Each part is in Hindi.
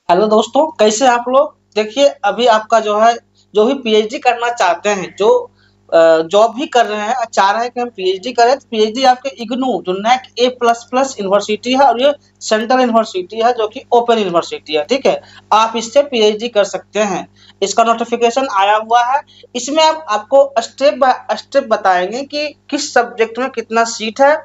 हेलो दोस्तों, कैसे आप लोग? देखिए, अभी आपका जो भी पीएचडी करना चाहते हैं, जो जॉब भी कर रहे हैं और चाह रहे हैं कि हम पीएचडी करें, तो पीएचडी आपके इग्नू जो नैक ए प्लस प्लस यूनिवर्सिटी है और ये सेंट्रल यूनिवर्सिटी है जो कि ओपन यूनिवर्सिटी है। ठीक है, आप इससे पीएचडी कर सकते हैं। इसका नोटिफिकेशन आया हुआ है। इसमें आपको स्टेप बाय स्टेप बताएंगे कि किस सब्जेक्ट में कितना सीट है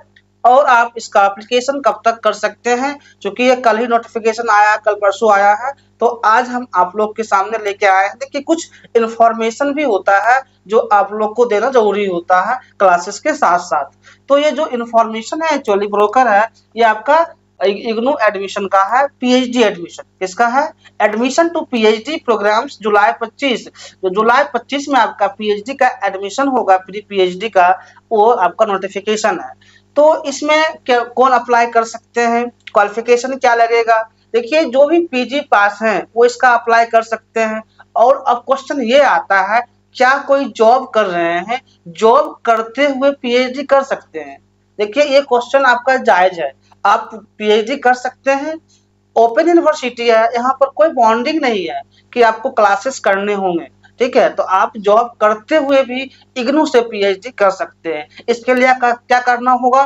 और आप इसका एप्लीकेशन कब तक कर सकते हैं। चूंकि ये कल ही नोटिफिकेशन आया, कल परसों आया है, तो आज हम आप लोग के सामने लेके आए हैं। देखिए, कुछ इन्फॉर्मेशन भी होता है जो आप लोग को देना जरूरी होता है क्लासेस के साथ साथ। तो ये जो इन्फॉर्मेशन है एक्चुअली ब्रोकर है, ये आपका इग्नू एडमिशन का है। पीएचडी एडमिशन किसका है? एडमिशन टू पीएचडी प्रोग्राम्स जुलाई 25। तो जुलाई 25 में आपका पीएचडी का एडमिशन होगा, प्री पीएचडी का, वो आपका नोटिफिकेशन है। तो इसमें कौन अप्लाई कर सकते हैं, क्वालिफिकेशन क्या लगेगा? देखिए, जो भी पीजी पास हैं वो इसका अप्लाई कर सकते हैं। और अब क्वेश्चन ये आता है, क्या कोई जॉब कर रहे हैं, जॉब करते हुए पीएचडी कर सकते हैं? देखिए, ये क्वेश्चन आपका जायज है। आप पीएचडी कर सकते हैं। ओपन यूनिवर्सिटी है, यहाँ पर कोई बॉन्डिंग नहीं है कि आपको क्लासेस करने होंगे। ठीक है, तो आप जॉब करते हुए भी इग्नू से पीएचडी कर सकते हैं। इसके लिए क्या करना होगा?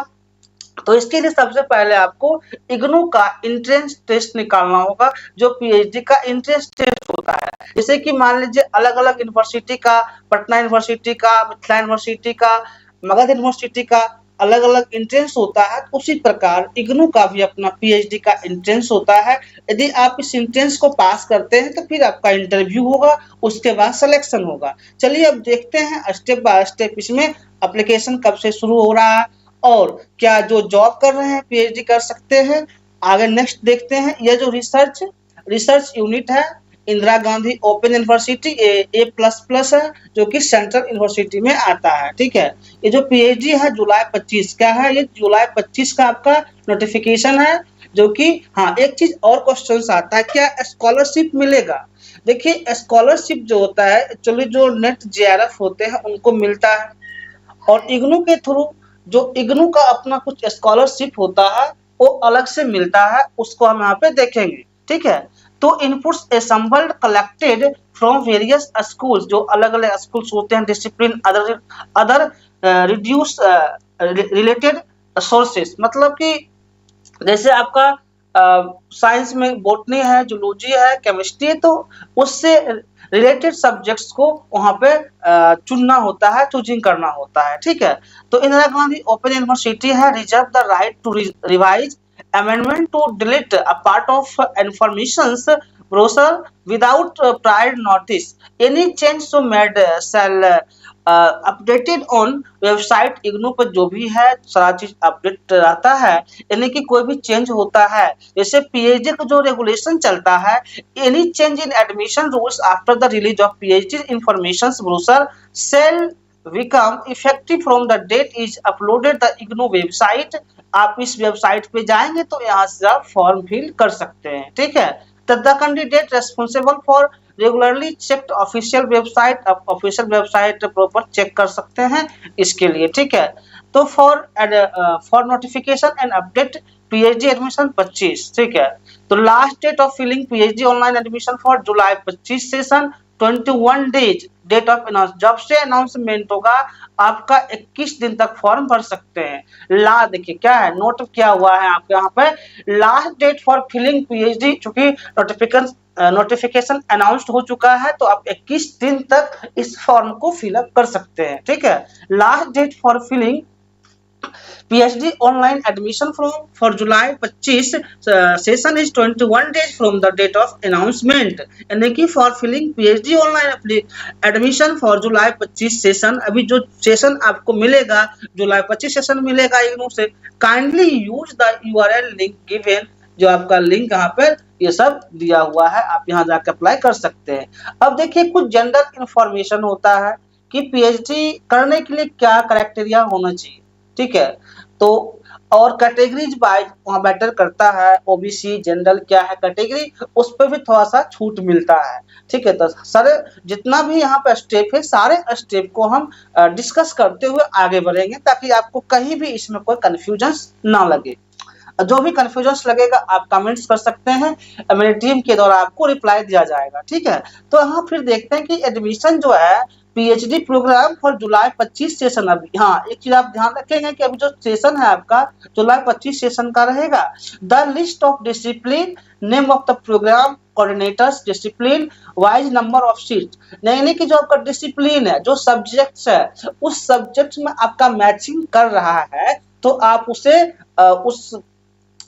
तो इसके लिए सबसे पहले आपको इग्नू का एंट्रेंस टेस्ट निकालना होगा, जो पीएचडी का एंट्रेंस टेस्ट होता है। जैसे कि मान लीजिए अलग अलग यूनिवर्सिटी का, पटना यूनिवर्सिटी का, मिथिला यूनिवर्सिटी का, मगध यूनिवर्सिटी का अलग अलग एंट्रेंस होता है, उसी प्रकार इग्नू का भी अपना पीएचडी का एंट्रेंस होता है। यदि आप इस एंट्रेंस को पास करते हैं तो फिर आपका इंटरव्यू होगा, उसके बाद सिलेक्शन होगा। चलिए अब देखते हैं स्टेप बाय स्टेप इसमें एप्लीकेशन कब से शुरू हो रहा है और क्या जो जॉब कर रहे हैं पीएचडी कर सकते हैं। आगे नेक्स्ट देखते हैं। यह जो रिसर्च यूनिट है, Indira Gandhi open university A plus plus है, जो कि सेंट्रल यूनिवर्सिटी में आता है। ठीक है, ये जो पीएचडी है जुलाई 25 क्या है, ये जुलाई 25 का आपका नोटिफिकेशन है। जो कि हाँ, एक चीज और क्वेश्चन आता है, क्या स्कॉलरशिप मिलेगा? देखिए, स्कॉलरशिप जो होता है एक्चुअली जो नेट जेआरएफ होते हैं उनको मिलता है, और इग्नू के थ्रू जो इग्नू का अपना कुछ स्कॉलरशिप होता है वो अलग से मिलता है, उसको हम यहाँ पे देखेंगे। ठीक है, तो inputs assembled collected from various schools, जो अलग अलग स्कूल्स होते हैं, discipline, other reduce related sources. मतलब कि जैसे आपका साइंस में बॉटनी है, जूलॉजी है, केमिस्ट्री है, तो उससे रिलेटेड सब्जेक्ट्स को वहाँ पे चुनना होता है, चूजिंग करना होता है। ठीक है, तो इंदिरा गांधी ओपन यूनिवर्सिटी है reserve the right to revise amendment to delete a part of informations brochure without prior notice. Any change so made shall updated on website. IGNOU पर जो भी है सारा चीज अपडेट रहता है, यानी कि कोई भी चेंज होता है, जैसे पीएचडी का जो रेगुलेशन चलता है, any change in admission rules after the release of PhD information brochure shall become effective from the date is uploaded the IGNOU website. आप इस वेबसाइट पे जाएंगे तो यहाँ से आप फॉर्म फिल कर सकते हैं। ठीक है, the candidate responsible for regularly checked official website, आप ऑफिशियल वेबसाइट प्रॉपर चेक कर सकते हैं इसके लिए। ठीक है, तो for notification and update PhD admission 25। ठीक है, तो last date of filling PhD online admission for July 25 session 21 days date of announce. जब से अनाउंसमेंट होगा आपका 21 दिन तक फॉर्म भर सकते हैं। देखिए क्या है, नोट किया हुआ है आपके यहाँ पे, last date for filling PhD, चूंकि नोटिफिकेशन अनाउंस्ड हो चुका है तो आप 21 दिन तक इस फॉर्म को फिलअप कर सकते हैं। ठीक है, last date for filling PhD online admission for July 25 session is 21 days from the date of announcement। यानी कि for filling PhD online admission for July 25 session, अभी जो सेशन आपको मिलेगा जुलाई 25 सेशन मिलेगा इग्नू से, kindly use the URL link given. जो आपका लिंक यहाँ पर ये सब दिया हुआ है, आप यहाँ जाकर अप्लाई कर सकते हैं। अब देखिए, कुछ जनरल इंफॉर्मेशन होता है कि पीएचडी करने के लिए क्या क्राइटेरिया होना चाहिए। ठीक है, तो और कैटेगरीज वाइज वहाँ मैटर करता है, ओबीसी जनरल क्या है कैटेगरी, उस पर भी थोड़ा सा छूट मिलता है। ठीक है, तो सारे जितना भी यहाँ पे स्टेप है, सारे स्टेप को हम डिस्कस करते हुए आगे बढ़ेंगे ताकि आपको कहीं भी इसमें कोई कंफ्यूजन ना लगे। जो भी कंफ्यूजन लगेगा आप कमेंट्स कर सकते हैं, मेरी टीम के द्वारा आपको रिप्लाई दिया जाएगा, ठीक है। तो यहाँ फिर देखते हैं कि एडमिशन जो है PhD programme for July 25 session. अभी हाँ एक चीज आप ध्यान रखेंगे कि अभी जो सेशन है आपका जुलाई 25 सेशन का रहेगा। The list of discipline, name of the programme coordinators, discipline wise number of seats, यानी कि जो आपका डिसिप्लिन है, जो सब्जेक्ट्स है, उस सब्जेक्ट में आपका मैचिंग कर रहा है तो आप उसे उस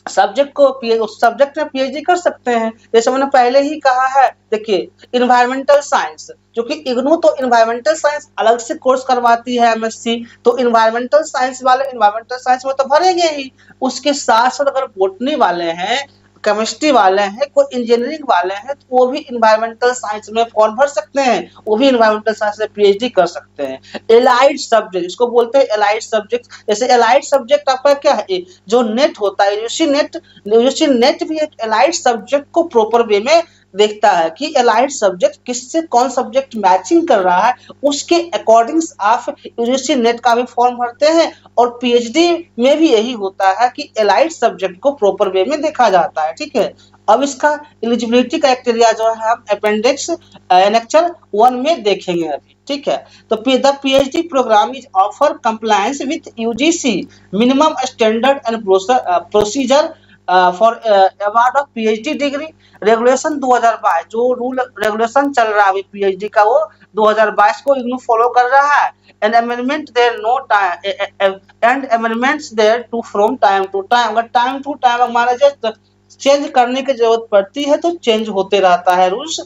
सब्जेक्ट को उस सब्जेक्ट में पीएचडी कर सकते हैं। जैसे मैंने पहले ही कहा है, देखिए इन्वायरमेंटल साइंस, जो कि इग्नू तो इन्वायरमेंटल साइंस अलग से कोर्स करवाती है एमएससी, तो इन्वायरमेंटल साइंस वाले इन्वायरमेंटल साइंस में तो भरेंगे ही, उसके साथ साथ अगर बोटनी वाले हैं, केमिस्ट्री वाले हैं, कोई इंजीनियरिंग वाले हैं तो वो भी इन्वायरमेंटल साइंस में फॉर्म भर सकते हैं, वो भी इन्वायरमेंटल साइंस में पीएचडी कर सकते हैं। एलाइड सब्जेक्ट, इसको बोलते हैं एलाइड सब्जेक्ट। जैसे एलाइड सब्जेक्ट आपका क्या है, जो नेट होता है, यूजीसी नेट भी एक एलाइड सब्जेक्ट को प्रॉपर वे में देखता है कि एलाइड सब्जेक्ट किससे कौन सब्जेक्ट मैचिंग कर रहा है, उसके अकॉर्डिंग आप यूजीसी नेट का भी फॉर्म भरते हैं। और पीएचडी में भी यही होता है कि एलाइड सब्जेक्ट को प्रॉपर वे में देखा जाता है, ठीक है। अब इसका एलिजिबिलिटी क्राइटेरिया जो है हम अपेंडिक्स एनेक्चर 1 में देखेंगे अभी, ठीक है। तो the PhD programme is offer compliance with UGC minimum standard and procedure for award of PhD degree. Regulation 2022 जो रूल रेगुलेशन चल रहा है अभी पीएचडी का, वो 2022 को इग्नू फॉलो कर रहा है। And amendment there no time and amendments thereto from time to time, अगर टाइम टू टाइम हमारा जो चेंज करने की जरूरत पड़ती है तो चेंज होते रहता है रूल्स।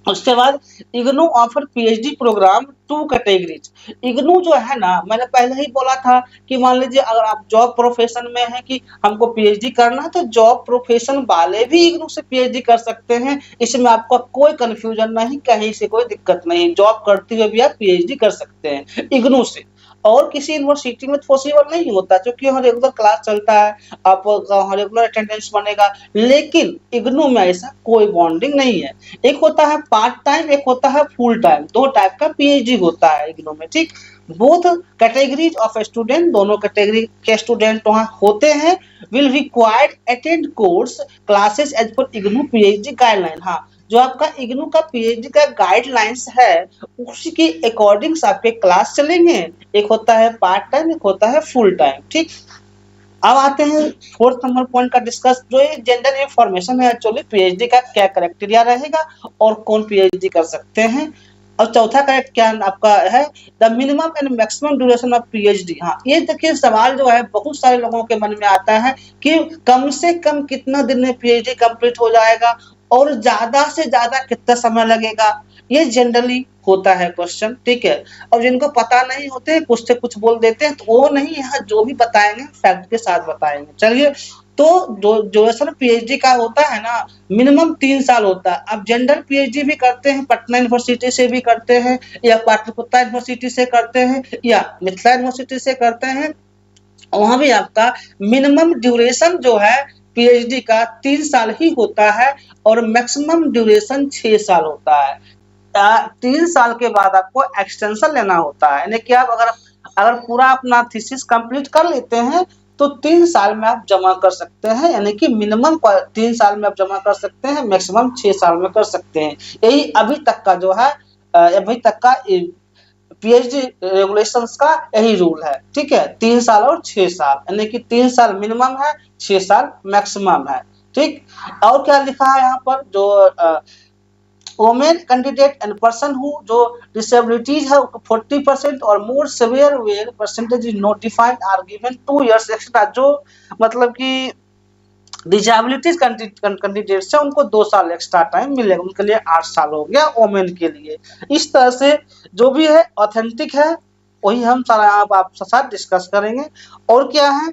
उसके बाद IGNOU offer PhD programme 2 categories. IGNOU जो है ना, मैंने पहले ही बोला था कि मान लीजिए अगर आप जॉब प्रोफेशन में है कि हमको पीएचडी करना है तो जॉब प्रोफेशन वाले भी इग्नू से पीएचडी कर सकते हैं, इसमें आपका कोई कंफ्यूजन नहीं, कहीं से कोई दिक्कत नहीं, जॉब करते हुए भी आप पीएचडी कर सकते हैं इग्नू से। और किसी यूनिवर्सिटी में पॉसिबल नहीं होता क्योंकि वहाँ रेगुलर क्लास चलता है, आपका रेगुलर अटेंडेंस बनेगा, लेकिन इग्नू में ऐसा कोई बॉन्डिंग नहीं है। एक होता है पार्ट टाइम, एक होता है फुल टाइम, 2 टाइप का पीएचडी होता है इग्नू में, ठीक। बोथ कैटेगरीज ऑफ स्टूडेंट, दोनों कैटेगरी के स्टूडेंट वहाँ होते हैं। Will required attend course classes as per IGNOU PhD guideline. हाँ, जो आपका इग्नू का पीएचडी का गाइडलाइंस है उसी के अकॉर्डिंग आपके क्लास चलेंगे। एक होता है पार्ट टाइम, एक होता है फुल टाइम, ठीक। अब आते हैं 4th नंबर पॉइंट का डिस्कस, जो ये जेंडर इंफॉर्मेशन है एक्चुअली पीएचडी का क्या क्राइटेरिया रहेगा और कौन पीएचडी कर सकते हैं। और चौथा का क्या आपका है, the minimum and maximum duration of PhD. हाँ, ये देखिए सवाल जो है बहुत सारे लोगों के मन में आता है कि कम से कम कितना दिन में पीएचडी कंप्लीट हो जाएगा और ज्यादा से ज्यादा कितना समय लगेगा, ये जनरली होता है क्वेश्चन, ठीक है। और जिनको पता नहीं होते कुछ से कुछ बोल देते हैं, तो वो नहीं, यहाँ जो भी बताएंगे फैक्ट के साथ बताएंगे। चलिए, तो ड्यूरेशन पीएचडी का होता है ना, मिनिमम 3 साल होता है। अब जनरल पीएचडी भी करते हैं, पटना यूनिवर्सिटी से भी करते हैं, या पाटलिपुत्र यूनिवर्सिटी से करते हैं, या मिथिला यूनिवर्सिटी से करते हैं, वहां भी आपका मिनिमम ड्यूरेशन जो है पीएचडी का 3 साल ही होता है और मैक्सिमम ड्यूरेशन 6 साल होता है। 3 साल के बाद आपको एक्सटेंशन लेना होता है, यानी कि आप अगर पूरा अपना थीसिस कंप्लीट कर लेते हैं तो 3 साल में आप जमा कर सकते हैं, यानी कि मिनिमम 3 साल में आप जमा कर सकते हैं, मैक्सिमम 6 साल में कर सकते हैं। यही अभी तक का जो है अभी तक का पीएचडी रेगुलेशंस का यही रूल है, ठीक है। 3 साल और 6 साल, यानी कि 3 साल मिनिमम है, 6 साल मैक्सिमम है, ठीक। और क्या लिखा है यहाँ पर, जो women candidate and person who जो डिसेबिलिटीज है 40% और more severe where percentage is notified are given 2 years extra. जो मतलब कि डिसेबिलिटीज कैंडिडेट्स है उनको 2 साल एक्स्ट्रा टाइम मिलेगा, उनके लिए 8 साल हो गया वोमेन के लिए। इस तरह से जो भी है ऑथेंटिक है वही हम सारा यहाँ आपके साथ डिस्कस करेंगे। और क्या है,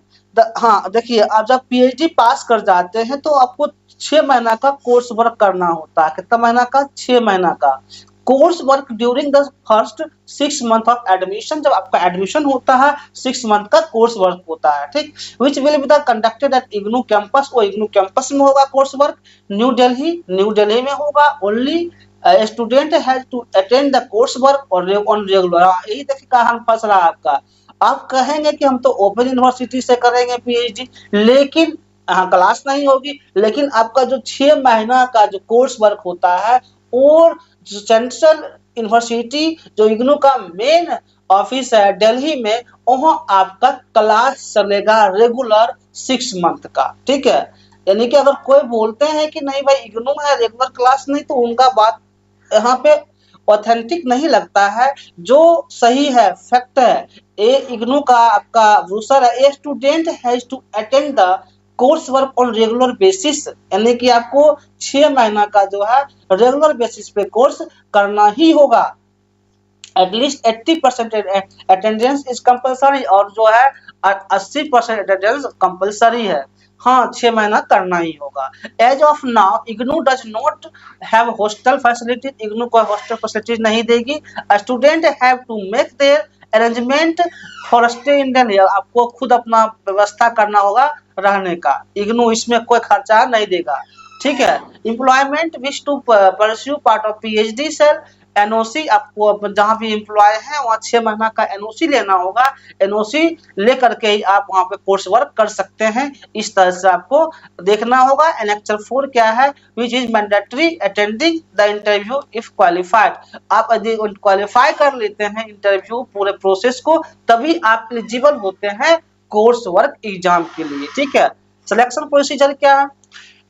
हाँ देखिए, आप जब पीएचडी पास कर जाते हैं तो आपको 6 महीना का कोर्स वर्क करना होता है। कितना महीना का? 6 महीना का course work during the first 6 month of admission. जब आपका एडमिशन होता है 6 मंथ का कोर्स वर्क होता है, ठीक। Which will be the conducted at IGNOU campus, वो इग्नू कैंपस में होगा कोर्स वर्क। न्यू दिल्ली में होगा। Only student has to attend the course work और ऑन रेगुलर। यही देखिए कहाँ फंस रहा है आपका। आप कहेंगे कि हम तो ओपन यूनिवर्सिटी से करेंगे पीएचडी, लेकिन हाँ क्लास नहीं होगी, लेकिन आपका जो 6 महीना का जो कोर्स वर्क होता है, और जो सेंट्रल यूनिवर्सिटी जो इग्नू का मेन ऑफिस है दिल्ली में, वहाँ आपका क्लास चलेगा रेगुलर 6 मंथ का, ठीक है। यानी कि अगर कोई बोलते हैं कि नहीं भाई इग्नू है रेगुलर क्लास नहीं, तो उनका बात यहाँ पे ऑथेंटिक नहीं लगता है। जो सही है, फैक्ट है, ए इग्नू का आपका ब्रोशर है, a student has to attend the course work on regular basis, यानी कि आपको 6 महीना का जो है रेगुलर बेसिस पे कोर्स करना ही होगा। एटलीस्ट 80% अटेंडेंस इज कंपलसरी, और जो है 80% अटेंडेंस कंपलसरी है। हाँ 6 महीना करना ही होगा। As of now IGNOU does not have hostel facilities, IGNOU को हॉस्टल फैसिलिटीज नहीं देगी। Student have to make their arrangement for stay in Delhi, आपको खुद अपना व्यवस्था करना होगा रहने का, इग्नू इसमें कोई खर्चा नहीं देगा, ठीक है। Employment wish to pursue part of PhD shall, NOC आपको जहाँ भी एम्प्लॉय है वहाँ 6 महीना का एनओसी लेना होगा, एनओसी लेकर के ही आप वहाँ पे कोर्स वर्क कर सकते हैं। इस तरह से आपको देखना होगा। एनेक्चर 4 क्या है, which is mandatory attending the interview if qualified, आप यदि क्वालिफाई कर लेते हैं इंटरव्यू पूरे प्रोसेस को, तभी आप एलिजिबल होते हैं कोर्स वर्क एग्जाम के लिए, ठीक है। सिलेक्शन प्रोसीजर क्या है,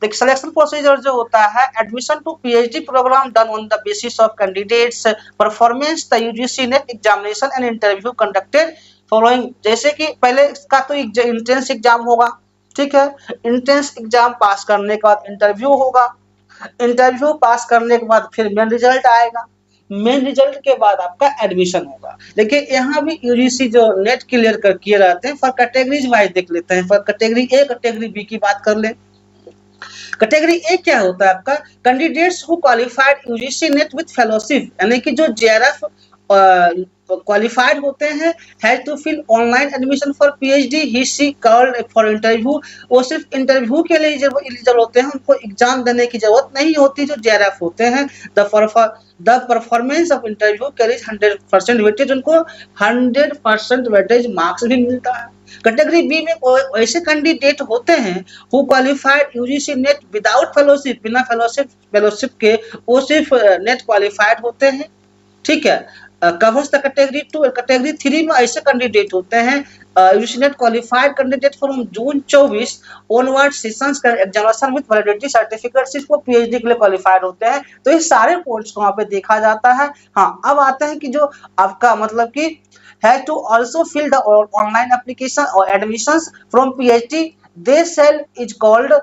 देखिए सिलेक्शन प्रोसीजर जो होता है, admission to PhD programme done on the basis of candidates performance the UGC NET examination and interview conducted following, जैसे कि पहले इसका तो एंट्रेंस एग्जाम होगा, ठीक है। एंट्रेंस एग्जाम पास करने के बाद इंटरव्यू होगा, इंटरव्यू पास करने के बाद फिर मेन रिजल्ट आएगा, मेन रिजल्ट के बाद आपका एडमिशन होगा। देखिए यहाँ भी यूजीसी जो नेट क्लियर कर किए रहते हैं, फॉर कैटेगरीज वाइज देख लेते हैं। For category A category B की बात कर ले। कैटेगरी ए क्या होता है आपका, candidates who qualified UGC NET with fellowship, यानी कि जो जेआरएफ क्वालिफाइड होते हैं, has to fill online admission for PhD he she called for interview, वो सिर्फ इंटरव्यू के लिए एलिजिबल होते हैं, उनको एग्जाम देने की जरूरत नहीं होती जो जेआरएफ होते हैं। The performance of interview carries 100% weightage, उनको 100% वेटेज मार्क्स भी मिलता है। कैटेगरी बी में ऐसे कैंडिडेट होते हैं who qualified UGC net without fellowship, बिना फेलोशिप के वो सिर्फ नेट क्वालिफाइड होते हैं, ठीक है। कवर्स द कैटेगरी 2, कैटेगरी 3 में ऐसे कैंडिडेट होते हैं UGC net qualified candidate from June 24 onward sessions का एग्जामिनेशन विद वैलिडिटी सर्टिफिकेट, सिर्फ वो पीएचडी के लिए क्वालिफाइड होते हैं। तो ये सारे पोस्ट को वहाँ पे देखा जाता है। हाँ अब आते हैं कि जो आपका मतलब कि है to also fill the online application और admissions from PhD, they cell is called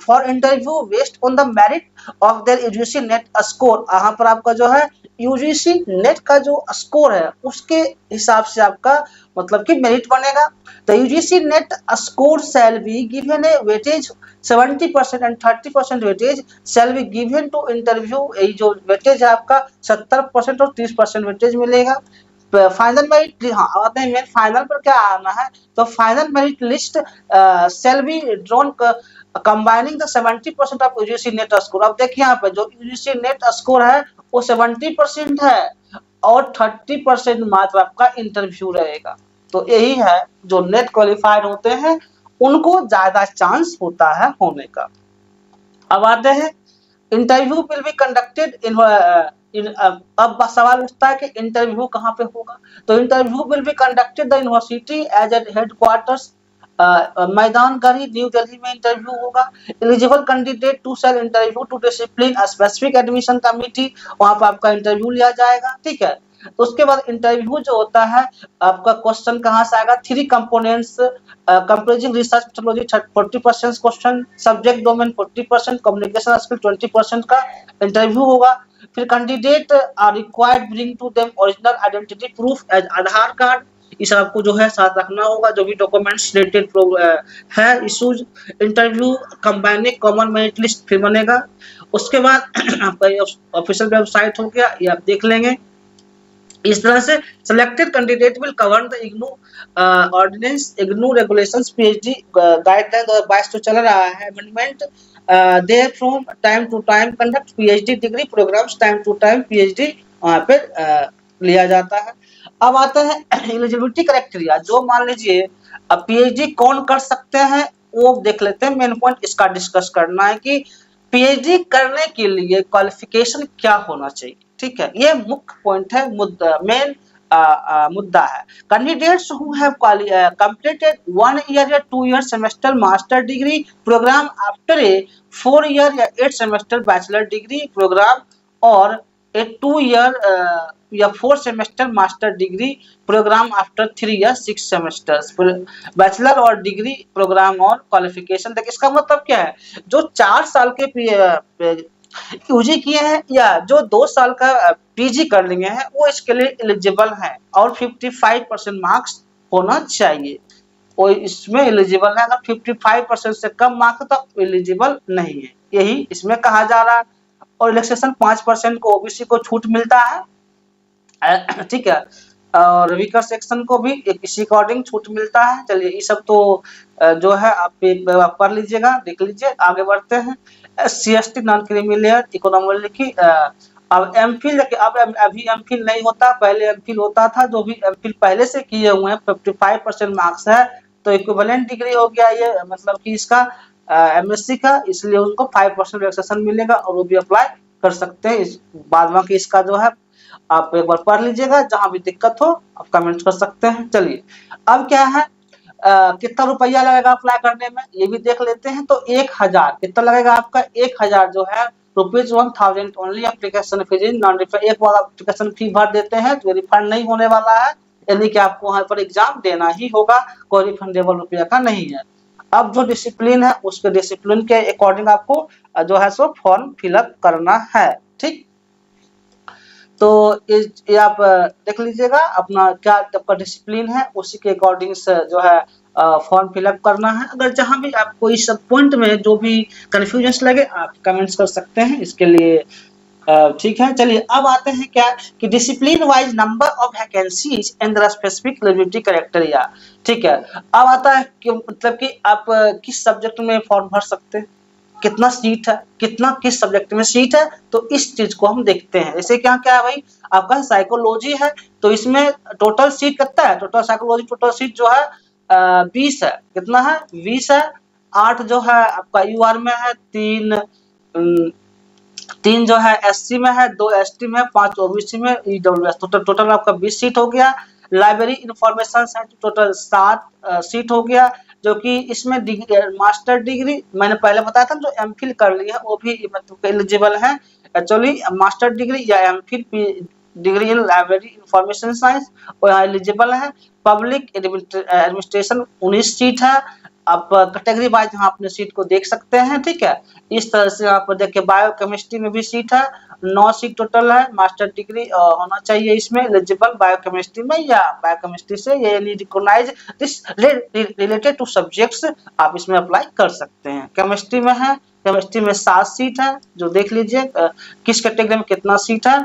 for interview based on the merit of their UGC net score, यहाँ पर आपका जो है यूजीसी नेट का जो स्कोर है उसके हिसाब से आपका मतलब कि मेरिट बनेगा। तो UGC NET score shall be given a weightage 70% and 30% weightage shall be given to interview, ये जो वेटेज है आपका 70% और 30% वेटेज मिलेगा। फाइनल मेरिट, हाँ आते हैं मेन फाइनल पर क्या आना है, तो final merit list shall be drawn combining the 70% of UGC NET score. अब देखिए यहाँ पे जो यूजीसी नेट स्कोर है वो 70% है और 30% मात्र आपका इंटरव्यू रहेगा। तो यही है जो नेट क्वालिफाइड होते हैं उनको ज्यादा चांस होता है होने का। अब आते हैं interview will be conducted in अब सवाल उठता है कि इंटरव्यू कहाँ पे होगा, तो interview will be conducted the university as at headquarters Maidangarhi New Delhi में इंटरव्यू होगा। Eligible candidate to shall interview to discipline specific admission committee, वहां पर आपका इंटरव्यू लिया जाएगा, ठीक है। तो उसके बाद इंटरव्यू जो होता है आपका क्वेश्चन कहाँ से आएगा, 3 components, comparison research methodology 40% question, subject domain 40%, communication skill 20% का इंटरव्यू होगा। फिर candidate are required bring to them original identity proof as Aadhaar card, इस आपको जो है साथ रखना होगा जो भी डॉक्यूमेंट्स रिलेटेड है issues. Interview combining common merit list फिर बनेगा। उसके बाद आपका ऑफिशियल वेबसाइट हो गया, ये आप देख लेंगे। इस तरह से selected candidate will govern the IGNOU ordinance, IGNOU regulations PhD guideline 2022 तो चल रहा है amendment, they from time to time conduct PhD degree programmes, time to time PhD वहाँ पे लिया जाता है। अब आते हैं एलिजिबिलिटी क्राइटेरिया, जो मान लीजिए अब पीएचडी कौन कर सकते हैं वो देख लेते हैं। मेन पॉइंट इसका डिस्कस करना है कि पीएचडी करने के लिए क्वालिफिकेशन क्या होना चाहिए, ठीक है, ये मुख्य पॉइंट है, मुद्दा मेन मुद्दा है। Candidates who have completed 1 year या 2 year semester master degree program after a 4 year या 8 semester bachelor degree program और a 2 year या 4 semester master degree program after 3 या 6 semesters बैचलर और डिग्री प्रोग्राम और क्वालिफिकेशन। देखिए इसका मतलब क्या है, जो 4 साल के यूजी किए हैं या जो 2 साल का पीजी कर लिए हैं वो इसके लिए एलिजिबल हैं और 55% मार्क्स होना चाहिए, वो इसमें एलिजिबल है। अगर 55% से कम मार्क्स तो एलिजिबल नहीं है, यही इसमें कहा जा रहा है। और रिलैक्सेशन 5% को ओबीसी को छूट मिलता है, ठीक है, और वीकर सेक्शन को भी इसी अकॉर्डिंग छूट मिलता है। चलिए ये सब तो जो है आप पढ़ लीजिएगा, देख लीजिए। आगे बढ़ते हैं, CST non creamy layer economy लिखी। अब एमफिल, अब अभी एमफिल नहीं होता, पहले एमफिल होता था। जो भी एमफिल पहले से किए हुए हैं 55% मार्क्स है तो इक्विवेलेंट डिग्री हो गया ये, मतलब कि इसका एमएससी का, इसलिए उनको 5% रिलैक्सेशन मिलेगा और वो भी अप्लाई कर सकते हैं। इस बाद बाकी इसका जो है आप एक बार पढ़ लीजिएगा, जहां भी दिक्कत हो आप कमेंट कर सकते हैं। चलिए अब क्या है, कितना रुपया लगेगा अप्लाई करने में ये भी देख लेते हैं। तो 1000 कितना लगेगा आपका, 1000 जो है ₹1000 only. Application fees non refund, एक बार एप्लीकेशन फी भर देते हैं तो रिफंड नहीं होने वाला है, यानी कि आपको वहां पर एग्जाम देना ही होगा, कोई रिफंडेबल रुपया का नहीं है। अब जो डिसिप्लिन है उसके डिसिप्लिन के अकॉर्डिंग आपको जो है सो फॉर्म फिलअप करना है, ठीक। तो ये आप देख लीजिएगा अपना क्या आपका डिसिप्लिन है, उसी के अकॉर्डिंग से जो है फॉर्म फिलअप करना है। अगर जहां भी आपको इस सब पॉइंट में जो भी कंफ्यूजन लगे आप कमेंट्स कर सकते हैं इसके लिए, ठीक है। चलिए अब आते हैं क्या कि discipline wise number of vacancies and the specific eligibility criteria, ठीक है। अब आता है कि मतलब कि आप किस सब्जेक्ट में फॉर्म भर सकते हैं, कितना सीट है, कितना किस सब्जेक्ट में सीट है, तो इस चीज को हम देखते हैं। जैसे क्या क्या है भाई, आपका साइकोलॉजी है तो इसमें टोटल सीट कितना है, टोटल साइकोलॉजी टोटल सीट जो है 20 है, कितना है 20 है। 8 जो है आपका यूआर में है, 3 जो है एससी में है, 2 एसटी में है, 5 ओबीसी में, ईडब्ल्यूएस, टोटल आपका 20 सीट हो गया। Library information science total 7 seat हो गया, जो कि इसमें मास्टर डिग्री मैंने पहले बताया था, जो एमफिल कर लिया है वो भी मतलब एलिजिबल है। एक्चुअली मास्टर डिग्री या MPhil degree in library information science वो यहाँ एलिजिबल है। पब्लिक एडमिनिस्ट्रेशन 19 सीट है। आप कैटेगरी वाइज यहाँ अपने सीट को देख सकते हैं, ठीक है। इस तरह से आप देखिए बायोकेमिस्ट्री में भी सीट है, 9 सीट टोटल है। मास्टर डिग्री होना चाहिए इसमें एलिजिबल बायोकेमिस्ट्री में या बायोकेमिस्ट्री से ये recognise this related to subjects आप इसमें अप्लाई कर सकते हैं। केमिस्ट्री में है, केमिस्ट्री में 7 सीट है, जो देख लीजिए किस कैटेगरी में कितना सीट है।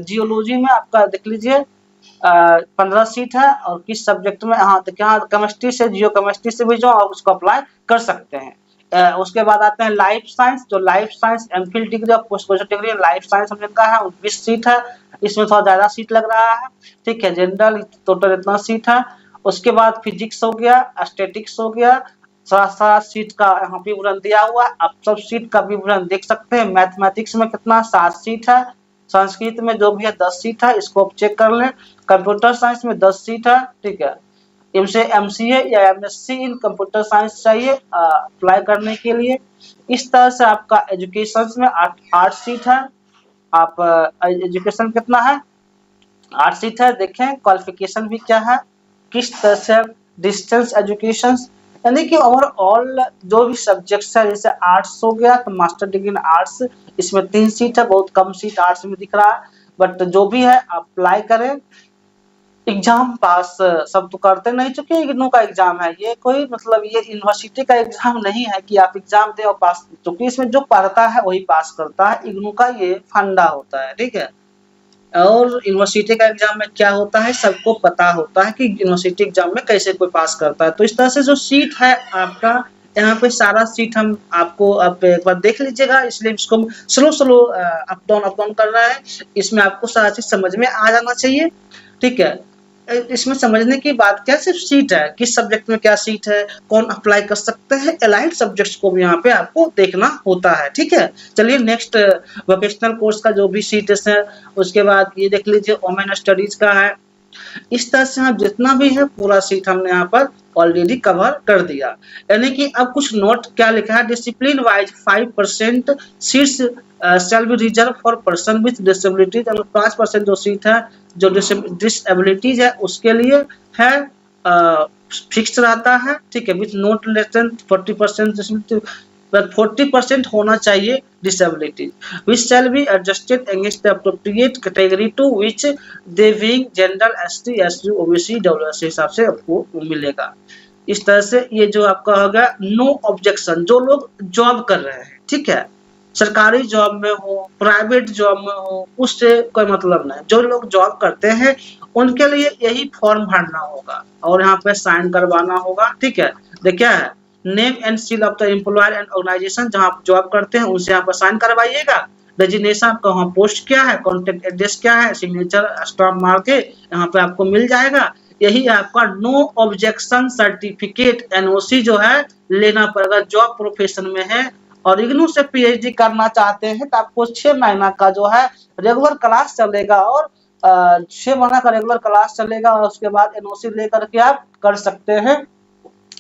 जियोलॉजी में आपका देख लीजिए 15 सीट है, और किस सब्जेक्ट में, हाँ देखिए हाँ केमिस्ट्री से, जियो केमिस्ट्री से भी जो आप उसको अप्लाई कर सकते हैं। उसके बाद आते हैं लाइफ साइंस, जो लाइफ साइंस एमफिल डिग्री और post graduate degree life science हम का है 20 सीट है, इसमें थोड़ा ज्यादा सीट लग रहा है, ठीक है। जनरल टोटल इतना सीट है। उसके बाद फिजिक्स हो गया, स्टैटिक्स हो गया, सारा सीट का यहाँ पे विवरण दिया हुआ है, आप सब सीट का विवरण देख सकते हैं। मैथमेटिक्स में कितना 7 सीट है, संस्कृत में जो भी है 10 सीट है, इसको आप चेक कर लें। कंप्यूटर साइंस में 10 सीट है, ठीक है। इनसे एमसीए या एमएससी इन कंप्यूटर साइंस चाहिए अप्लाई करने के लिए। इस तरह से आपका एजुकेशन में 8 सीट है। आप एजुकेशन कितना है, 8 सीट है। देखें क्वालिफिकेशन भी क्या है, किस तरह से डिस्टेंस एजुकेशन, यानी कि ओवरऑल जो भी सब्जेक्ट्स है, जैसे आर्ट्स हो गया तो मास्टर डिग्री इन आर्ट्स, इसमें 3 सीट है, बहुत कम सीट आर्ट्स में दिख रहा है, बट जो भी है अप्लाई करें। एग्जाम पास सब तो करते नहीं, चुके इग्नू का एग्जाम है ये, कोई मतलब ये यूनिवर्सिटी का एग्जाम नहीं है कि आप एग्जाम दे और पास, क्योंकि इसमें जो पढ़ता है वही पास करता है, इग्नू का ये फंडा होता है, ठीक है। और यूनिवर्सिटी का एग्जाम में क्या होता है सबको पता होता है कि यूनिवर्सिटी एग्जाम में कैसे कोई पास करता है। तो इस तरह से जो सीट है आपका, यहाँ पे सारा सीट हम आपको आप एक बार देख लीजिएगा, इसलिए इसको स्लो अप डाउन कर रहा है, इसमें आपको सारा चीज समझ में आ जाना चाहिए, ठीक है। इसमें समझने की बात क्या, सिर्फ सीट है, किस सब्जेक्ट में क्या सीट है, कौन अप्लाई कर सकते हैं, एलाइड सब्जेक्ट्स को भी यहाँ पे आपको देखना होता है। ठीक है, चलिए नेक्स्ट वोकेशनल कोर्स का जो भी सीट्स है, उसके बाद ये देख लीजिए वुमेन स्टडीज का है। इस तरह से हम जितना भी है पूरा सीट हमने यहाँ पर ऑलरेडी कवर कर दिया। यानी कि अब कुछ नोट क्या लिखा है, discipline wise 5% seats shall be reserve for person with disabilities. 5% जो सीट है जो डिसेबिलिटीज है उसके लिए है, फिक्स्ड रहता है। ठीक है, विथ नोट लेस देन 40%, 40% होना चाहिए disability, which shall be adjusted against the appropriate category to which they being general, ST, SC, OBC, WS हिसाब से आपको मिलेगा। इस तरह से ये जो आपका हो गया नो ऑब्जेक्शन। जो लोग जॉब कर रहे हैं, ठीक है, सरकारी जॉब में हो, प्राइवेट जॉब में हो, उससे कोई मतलब नहीं। जो लोग जॉब करते हैं उनके लिए यही फॉर्म भरना होगा और यहाँ पे साइन करवाना होगा। ठीक है, देखिए है name and seal of the employer and organisation, जहाँ आप जॉब करते हैं उनसे यहाँ पर साइन करवाइएगा। डेजिग्नेशन आपका वहाँ पोस्ट क्या है, कॉन्टेक्ट एड्रेस क्या है, सिग्नेचर स्टाम्प मार के यहाँ पे आपको मिल जाएगा। यही आपका नो ऑब्जेक्शन सर्टिफिकेट, एनओसी जो है लेना पड़ेगा। जॉब प्रोफेशन में है और इग्नू से पीएचडी करना चाहते हैं तो आपको 6 महीना का जो है रेगुलर क्लास चलेगा और 6 महीना का रेगुलर क्लास चलेगा और उसके बाद एनओसी लेकर के आप कर सकते हैं।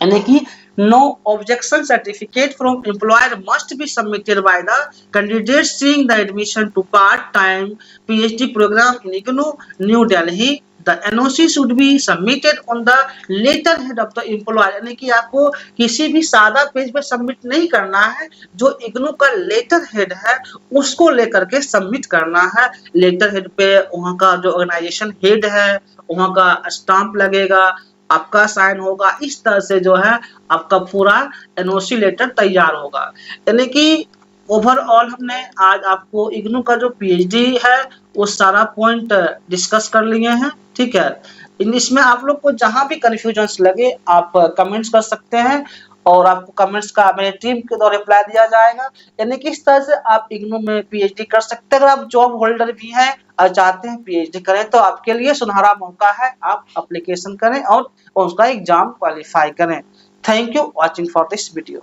यानी कि no objection certificate from employer must be submitted by the candidate seeing the admission to part time PhD programme in IGNOU New Delhi. The NOC should be submitted on the letterhead of the employer। यानी कि आपको किसी भी सादा पेज पे सबमिट नहीं करना है, जो इग्नू का लेटर हेड है उसको लेकर के सबमिट करना है। लेटर हेड पे वहाँ का जो ऑर्गेनाइजेशन हेड है वहाँ का स्टाम्प लगेगा, आपका साइन होगा। इस तरह से जो है आपका पूरा एनओसी लेटर तैयार होगा। यानी कि ओवरऑल हमने आज आपको इग्नू का जो पीएचडी है वो सारा पॉइंट डिस्कस कर लिए हैं। ठीक है, इसमें आप लोग को जहां भी कंफ्यूजन्स लगे आप कमेंट्स कर सकते हैं और आपको कमेंट्स का मेरे टीम के द्वारा रिप्लाई दिया जाएगा। यानी कि इस तरह से आप इग्नू में पीएचडी कर सकते हैं। अगर आप जॉब होल्डर भी हैं और चाहते हैं पीएचडी करें तो आपके लिए सुनहरा मौका है, आप एप्लीकेशन करें और उसका एग्जाम क्वालिफाई करें। Thank you watching for this video.